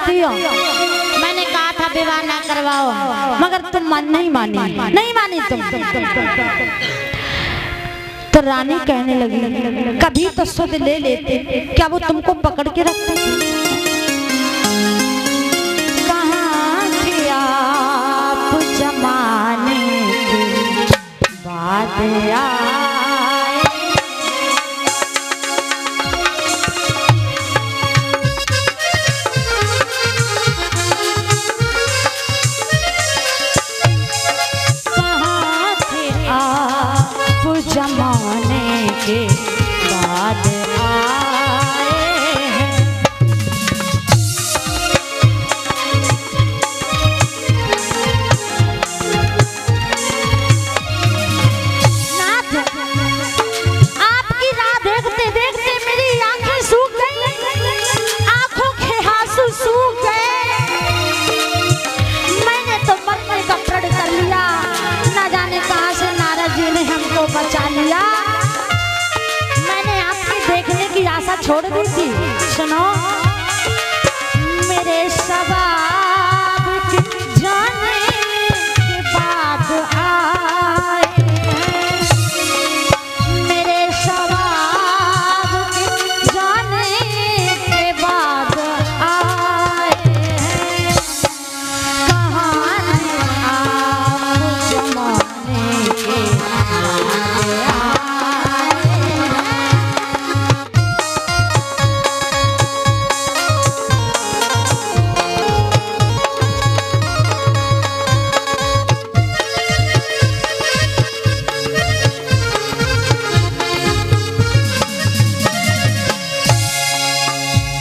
जानती हो मैंने कहा था विवाह ना करवाओ, मगर तुम नहीं मानी तुम। तो रानी कहने लगी कभी तो सुध ले लेते, क्या वो तुमको पकड़ के रखते थे? कहाँ थे आप जमाने के बाद आए? कहाँ थे आप जमाने के बाद आए हैं? नाथ, आपकी राह देखते देखते मेरी आंखें सूख गई, आंखों के आंसू सूख गए। मैंने तो मरने का प्रण कर लिया, न जाने कहां से नारद जी ने हमको बचा लिया। मैंने आपकी देखने की आशा छोड़ दी थी। सुनो, मेरे सवाब के जाने के बाद आए हैं, मेरे सवाब के जाने के बाद आए हैं। कहाँ आप जमाने के बाद आए हैं?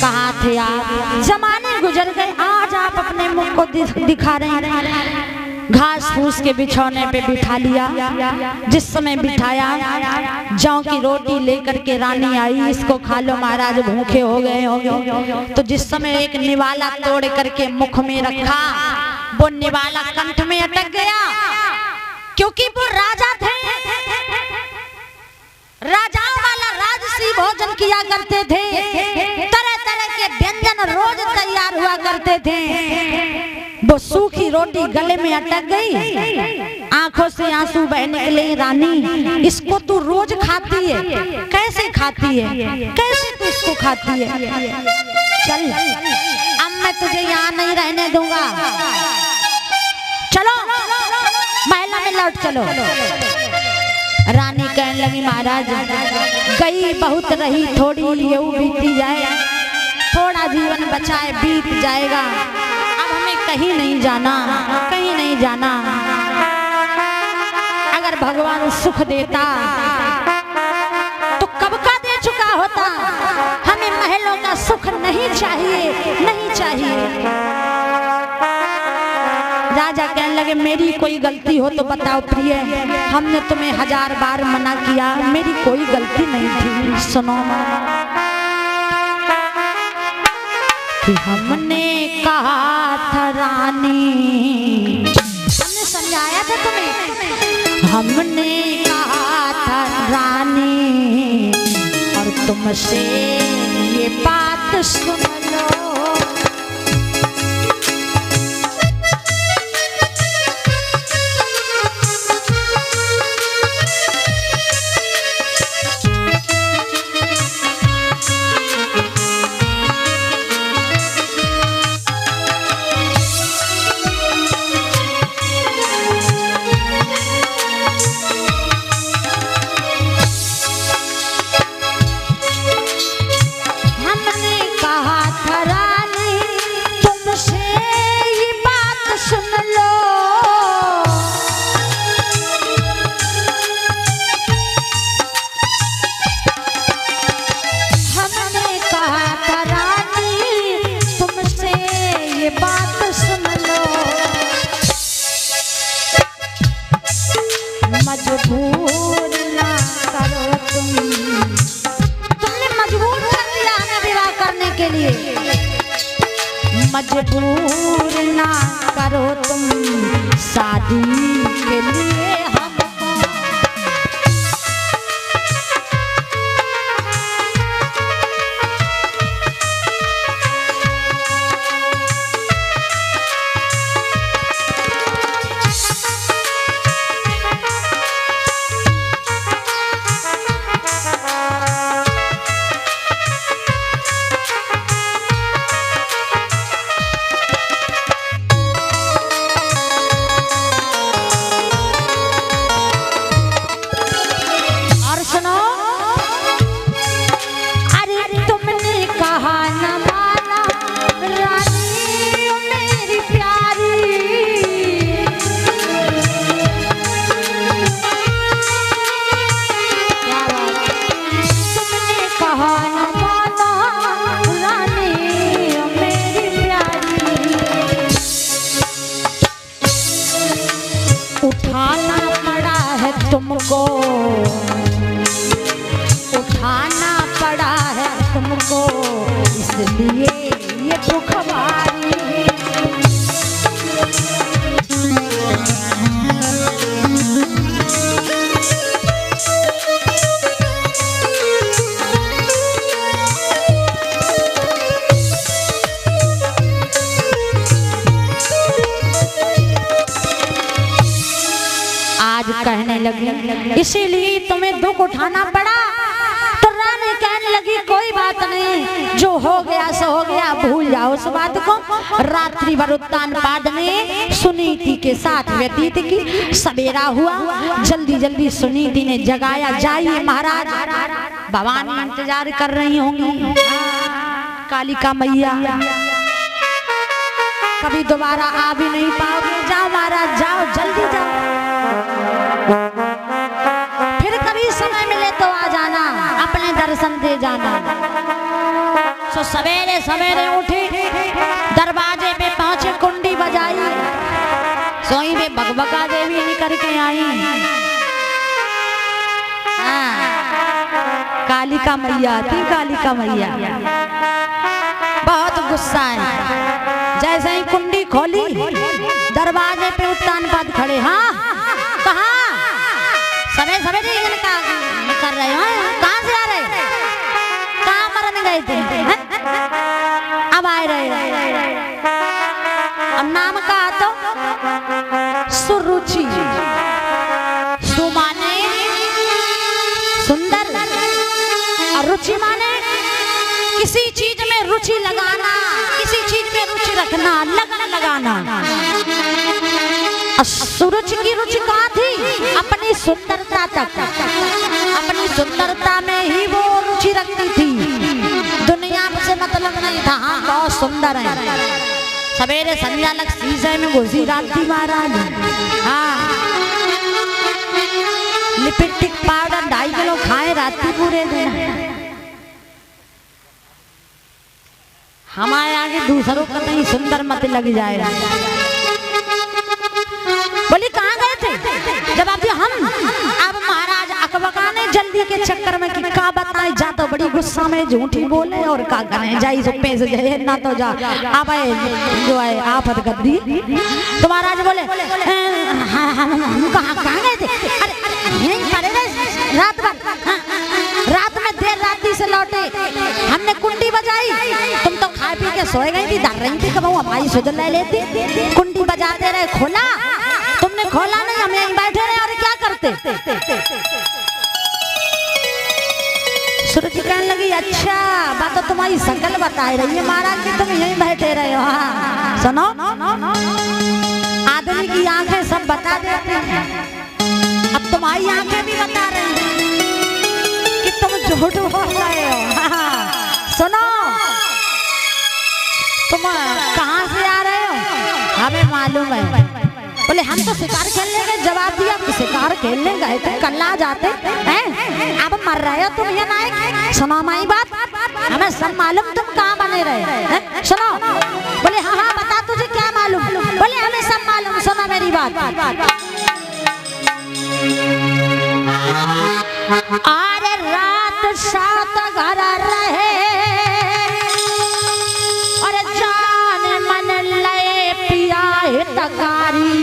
कहाँ थे आप? जमाने गुजर गए, आज आप अपने मुख को दिखा रहे हैं। घास फूस के बिछौने पे बिठा लिया, जिस समय बिठाया जौ की रोटी लेकर के रानी आई, इसको खा लो महाराज, भूखे हो गए होंगे। तो जिस समय एक निवाला तोड़ करके मुख में रखा, वो निवाला कंठ में अटक गया, क्योंकि वो राजा थे। राजाओं वाला राजसी भोजन किया करते थे, तरह तरह के व्यंजन रोज तैयार हुआ करते थे। वो सूखी रोटी गले में अटक गई, आंखों से आंसू बह निकले। रानी, इसको तू रोज खाती है, कैसे खाती है, कैसे तू इसको खाती है? चल, अब मैं तुझे यहाँ नहीं रहने दूंगा, चलो महल में लौट चलो। रानी कहने लगी महाराज, गई बहुत रही, थोड़ी ये बीती जाए, थोड़ा जीवन बचाए बीत जाएगा, अब हमें कहीं नहीं जाना, कहीं नहीं जाना। अगर भगवान सुख देता तो कब का दे चुका होता, हमें महलों का सुख नहीं चाहिए, नहीं चाहिए। राजा कहने लगे मेरी कोई गलती हो तो बताओ प्रिय, हमने तुम्हें 1000 बार मना किया, मेरी कोई गलती नहीं थी। सुनो कि हमने कहा था रानी, हमने समझाया था तुम्हें, हमने कहा था रानी, और तुमसे ये बात सुन लो। मजबूर ना करो तुमने मजबूर कर दिया हमें विवाह करने के लिए। मजबूर ना करो तुम शादी के लिए हमको। इसलिए ये दुख भारी। कहने लगी इसीलिए तुम्हें दुख उठाना पड़ा। तो रानी कहने लगी कोई बात नहीं, जो हो गया सो हो गया, भूल जाओ उस बात को। रात्रि भर उत्तानपाद ने सुनीति के साथ व्यतीत की। सवेरा हुआ, जल्दी जल्दी सुनीति ने जगाया, जाइए महाराज, भवानी इंतजार कर रही होंगी, कालिका मैया कभी दोबारा आ भी नहीं पाओगे, जाओ महाराज जाओ, जल्दी जाओ, फिर कभी समय मिले तो आ जाना, अपने दर्शन दे जाना। सो सवेरे सवेरे उठी, दरवाजे पे पहुंचे, कुंडी बजाई, सोई में भगभगा देवी निकल के आई। कालिका मैया थी, कालिका मैया बहुत गुस्सा है। जैसे ही कुंडी खोली, दरवाजे पे उत्तानपाद खड़े। हाँ कहाँ सवेरे सवेरे कर रहे हो, कहाँ से आ रहे, कहाँ मरने गए थे, अब आए रहे। अब नाम कहा तो सुरुचि, सुमाने सुंदर और रुचि माने किसी चीज में रुचि लगाना, किसी चीज में रुचि रखना, लगन लगाना। सूरज की रुचि कहाँ थी, अपनी सुंदरता तक, अपनी सुंदरता में ही वो रुचि रखती थी, दुनिया से मतलब नहीं था। हाँ बहुत सुंदर है। सवेरे संध्या लग शीशे में घुसी राती महाराज। हाँ लिपस्टिक पाउडर 2.5 किलो खाए राती पूरे दिन। हमारे आगे दूसरों का नहीं सुंदर मत लग जाएगा। बोली कहाँ गए थे, जब अभी हम अब महाराज अकबका ने जल्दी के चक्कर में कि का बताए, जा तो बड़ी गुस्सा में झूठी बोले और का करें, जाई सो पैसे जाए ना तो जा अब जो है आफत गद्दी। तो महाराज बोले हम कहाँ गए थे, अरे यहीं पड़े रहे रात भर, रात में देर राती से लौटे, हमने कुंडी बजाई, तुम तो खा पी के सोए गई थी, डर रही थी कब हमारी सुधर ले लेती, कुंडी बजाते रहे, खोला तुमने, खोला नहीं, हम यहीं बैठे रहे और क्या करते। सूरज कहने लगी अच्छा बात तो तुम्हारी शकल बता रही है महाराज कि तुम यहीं बैठे रहे हो। हाँ सुनो, आदमी की आंखें सब बता देती हैं, अब तुम्हारी आंखें भी बता रही हैं कि तुम झूठ बोल रहे हो। हाँ सुनो, तुम कहाँ से आ रहे हो, हमें मालूम है। बोले हम तो शिकार खेलने गए, जवाब दिया शिकार खेलने गए थे, कल आ जाते हैं, अब मर रहे हो तुम ये नायक। सुनो हमारी बात, हमें सब मालूम तुम कहाँ बने रहे हैं, सुनो। बोले हाँ हाँ बता तुझे क्या मालूम, बोले हमें सब मालूम, सुनो मेरी बात। अरे रात सात घर रहे, अरे जान मन लए पिया तकारी,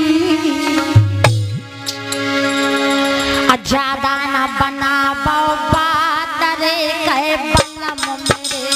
ज्यादा न बनाबो बात रे कहे बलम मेरे।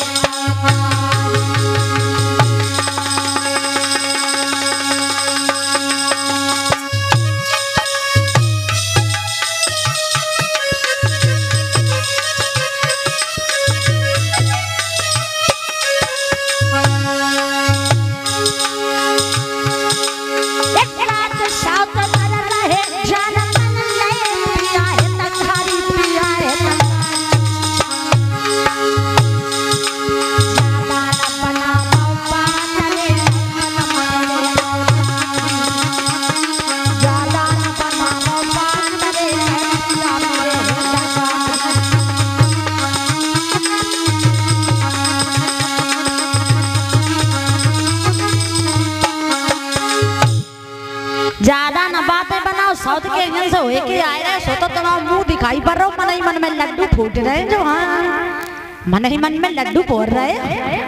ज्यादा न बातें बनाओ, साउथ के इंजन से होए के आए रहे, सो तो तुम्हारा मुंह दिखाई पड़ रहा हो, मन ही मन में लड्डू फूट रहे जो। हाँ मन ही मन में लड्डू बोल रहे,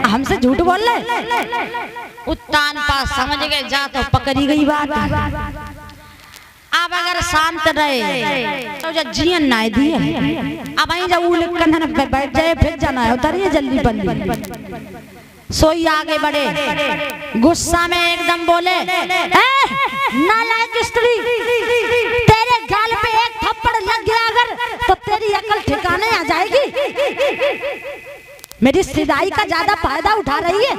हमसे झूठ बोल रहे। उत्तान पास समझ गए, जा तो पकड़ी गई बात। अब अगर शांत रहे तो जब जियन ना दिए, अब वहीं जब उल कंधन पे बैठ जाए फिर जाना है, उतरिए जल्दी बल्ली। सोई आगे बढ़े, गुस्सा में एकदम बोले, नालायक स्त्री, तेरे गाल पे एक थप्पड़ लग गया अगर तो तेरी अकल ठिकाने आ जाएगी। मेरी सिदाई का ज्यादा फायदा उठा रही है।